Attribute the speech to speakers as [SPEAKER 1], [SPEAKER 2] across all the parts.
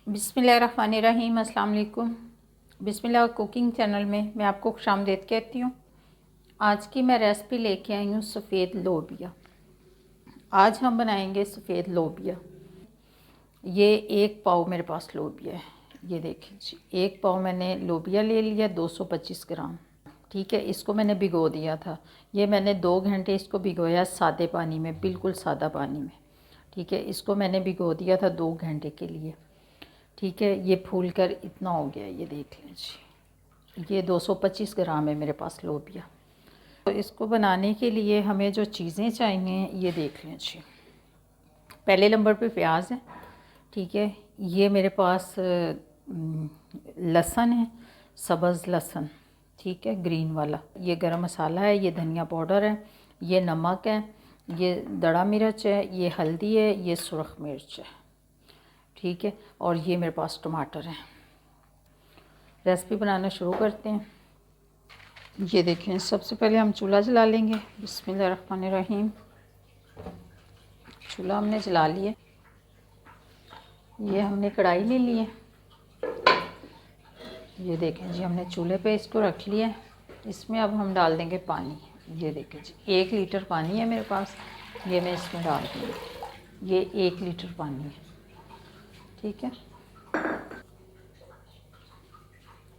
[SPEAKER 1] बिस्मिल्लाहिर्रहमानिर्रहीम। अस्सलाम वालेकुम। बिस्मिल्लाह कुकिंग चैनल में मैं आपको खुशामदीद कहती हूँ। आज की मैं रेसिपी लेके आई हूँ सफ़ेद लोबिया। आज हम बनाएंगे सफ़ेद लोबिया। ये 1 पाव मेरे पास लोबिया है। ये देखिए जी, 1 पाव मैंने लोबिया ले लिया, 225 ग्राम। ठीक है, इसको मैंने भिगो दिया था। ये मैंने 2 घंटे इसको भिगोया सादे पानी में, बिल्कुल सादा पानी में। ठीक है, इसको मैंने भिगो दिया था 2 घंटे के लिए। ठीक है, ये फूल कर इतना हो गया, ये देख लीजिए। ये 225 ग्राम है मेरे पास लोबिया। तो इसको बनाने के लिए हमें जो चीज़ें चाहिए ये देख लीजिए। पहले नंबर पे प्याज है। ठीक है, ये मेरे पास लहसुन है, सब्ज़ लहसुन। ठीक है, ग्रीन वाला। ये गरम मसाला है, ये धनिया पाउडर है, ये नमक है, ये दड़ा मिर्च है, ये हल्दी है, ये सुरख मिर्च है। ठीक है, और ये मेरे पास टमाटर है। रेसिपी बनाना शुरू करते हैं। ये देखें, सबसे पहले हम चूल्हा जला लेंगे। बिस्मिल्लाहिर्रहमानिर्रहीम। चूल्हा हमने जला लिया। ये हमने कढ़ाई ले ली है। ये देखें जी, हमने चूल्हे पे इसको रख लिया है। इसमें अब हम डाल देंगे पानी। ये देखें जी, 1 लीटर पानी है मेरे पास। ये मैं इसमें डाल दूँगी। ये 1 लीटर पानी है। ठीक है,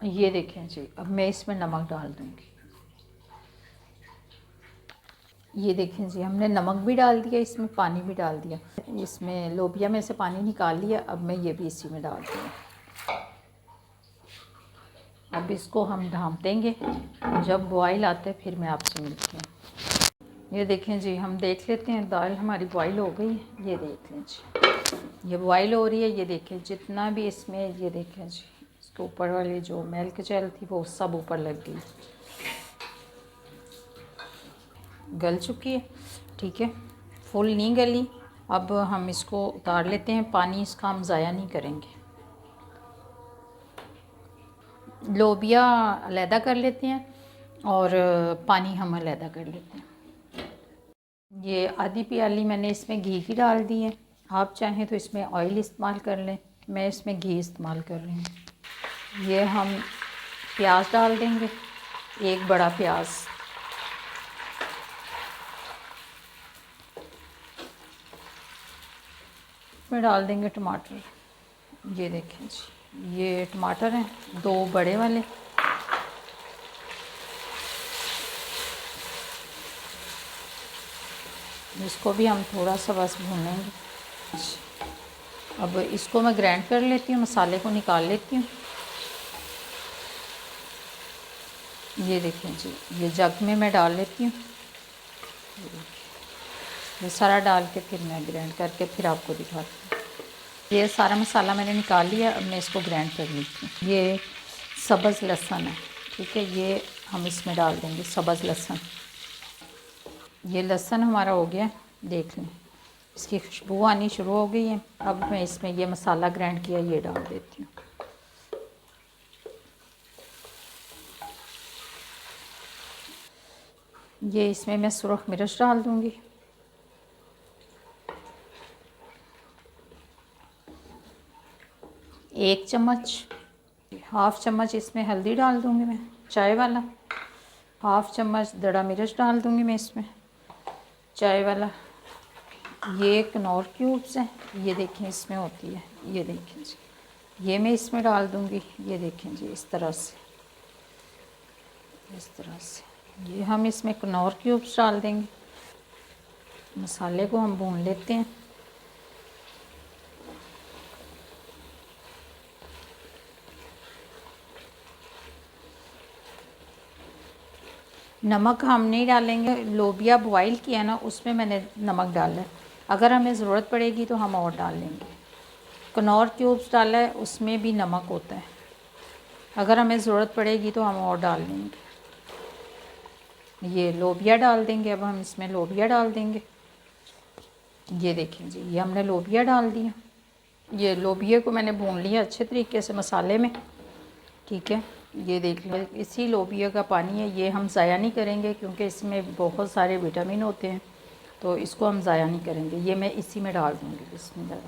[SPEAKER 1] ये देखें जी, अब मैं इसमें नमक डाल दूँगी। ये देखें जी, हमने नमक भी डाल दिया, इसमें पानी भी डाल दिया। इसमें लोबिया में से पानी निकाल लिया। अब मैं ये भी इसी में डाल दूँगी। अब इसको हम ढाँप देंगे। जब बॉयल आते फिर मैं आपसे मिलती हूँ। ये देखें जी, हम देख लेते हैं दाल हमारी बॉयल हो गई है। ये देख लें जी, ये बॉयल हो रही है। ये देखें, जितना भी इसमें, ये देखें जी, इसके ऊपर वाली जो मिल्क जेल थी वो सब ऊपर लग गई, गल चुकी है। ठीक है, फुल नहीं गली। अब हम इसको उतार लेते हैं। पानी इसका हम ज़ाया नहीं करेंगे। लोबिया अलहदा कर लेते हैं और पानी हम अलहदा कर लेते हैं। ये आधी प्याली मैंने इसमें घी की डाल दी है। आप चाहें तो इसमें ऑयल इस्तेमाल कर लें, मैं इसमें घी इस्तेमाल कर रही हूँ। ये हम प्याज डाल देंगे, 1 बड़ा प्याज। इसमें डाल देंगे टमाटर। ये देखें जी, ये टमाटर हैं 2 बड़े वाले। इसको भी हम थोड़ा सा बस भूनेंगे। अब इसको मैं ग्राइंड कर लेती हूँ, मसाले को निकाल लेती हूँ। ये देखें जी, ये जग में मैं डाल लेती हूँ। ये सारा डाल के फिर मैं ग्राइंड करके फिर आपको दिखाती हूँ। ये सारा मसाला मैंने निकाल लिया। अब मैं इसको ग्राइंड कर लेती हूँ। ये सब्ज़ लहसुन है। ठीक है, ये हम इसमें डाल देंगे सब्ज़ लहसुन। ये लहसुन हमारा हो गया, देख लें, इसकी खुशबू आनी शुरू हो गई है। अब मैं इसमें ये मसाला ग्राइंड किया ये डाल देती हूँ। ये इसमें मैं सुरख मिर्च डाल दूँगी। एक चम्मच, 1/2 चम्मच इसमें हल्दी डाल दूँगी मैं, चाय वाला। 1/2 चम्मच दड़ा मिर्च डाल दूँगी मैं इसमें, चाय वाला। ये कनौर क्यूब्स हैं, ये देखें इसमें होती है। ये देखें जी, ये मैं इसमें डाल दूँगी। ये देखें जी, इस तरह से, इस तरह से। ये हम इसमें कनौर क्यूब्स डाल देंगे। मसाले को हम भून लेते हैं। नमक हम नहीं डालेंगे, लोबिया बॉईल किया ना उसमें मैंने नमक डाला है। अगर हमें ज़रूरत पड़ेगी तो हम और डाल लेंगे। कनौर क्यूब्स डाला है, उसमें भी नमक होता है। अगर हमें ज़रूरत पड़ेगी तो हम और डाल लेंगे। ये लोबिया डाल देंगे। अब हम इसमें लोबिया डाल देंगे। ये देखें जी, ये हमने लोबिया डाल दिया। ये लोबिया को मैंने भून लिया अच्छे तरीके से मसाले में। ठीक है, ये देख लो, इसी लोबिया का पानी है। ये हम ज़ाया नहीं करेंगे क्योंकि इसमें बहुत सारे विटामिन होते हैं, तो इसको हम ज़ाया नहीं करेंगे। ये मैं इसी में डाल दूँगी। बिस्मिल्लाह।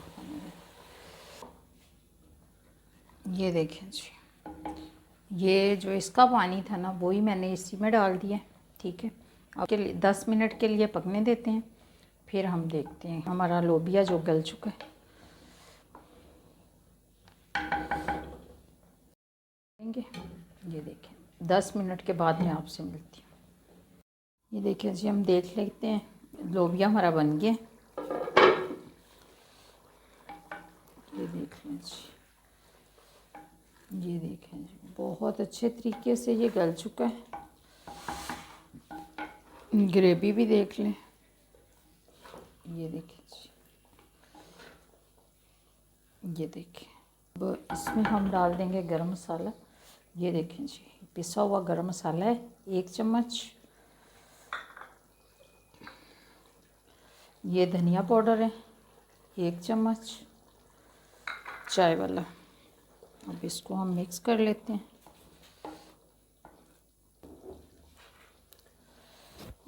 [SPEAKER 1] ये देखें जी, ये जो इसका पानी था ना वो ही मैंने इसी में डाल दिया। ठीक है, अब 10 मिनट के लिए पकने देते हैं, फिर हम देखते हैं हमारा लोबिया जो गल चुका है। ये देखें 10 मिनट के बाद मैं आपसे मिलती हूँ। ये देखें जी, हम देख लेते हैं लोबिया हमारा बन गया। ये देख लें जी, ये देखें जी, बहुत अच्छे तरीके से ये गल चुका है। ग्रेवी भी देख लें, ये देखें जी, ये देखें। अब इसमें हम डाल देंगे गरम मसाला। ये देखें जी, पिसा हुआ गरम मसाला है 1 चम्मच। ये धनिया पाउडर है 1 चम्मच चाय वाला। अब इसको हम मिक्स कर लेते हैं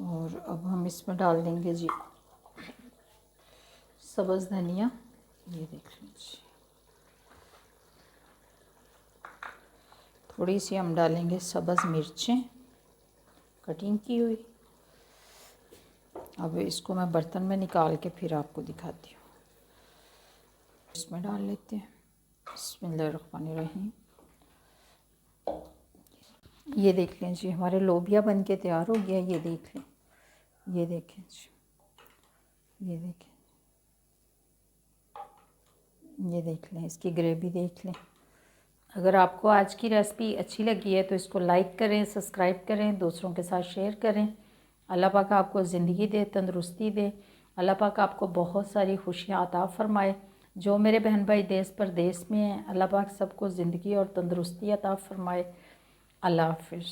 [SPEAKER 1] और अब हम इसमें डाल देंगे जी सब्ज़ धनिया। ये देख लीजिए, थोड़ी सी हम डालेंगे सब्ज़ मिर्चें कटिंग की हुई। अब इसको मैं बर्तन में निकाल के फिर आपको दिखाती हूँ। इसमें डाल लेते हैं, बिस्मिल्लाहिर्रहमानिर्रहीम। ये देख लें जी, हमारे लोबिया बन के तैयार हो गया। ये देख लें, ये देखें जी, ये देखें, ये देख लें, इसकी ग्रेवी देख लें। अगर आपको आज की रेसिपी अच्छी लगी है तो इसको लाइक करें, सब्सक्राइब करें, दूसरों के साथ शेयर करें। अल्लाह पाक आपको ज़िंदगी दे, तंदुरुस्ती दे। अल्लाह पाक आपको बहुत सारी खुशियाँ अता फ़रमाए। जो मेरे बहन भाई देश परदेश में हैं, अल्लाह पाक सबको ज़िंदगी और तंदुरुस्ती अता फ़रमाए। अल्लाह हाफ़िज़।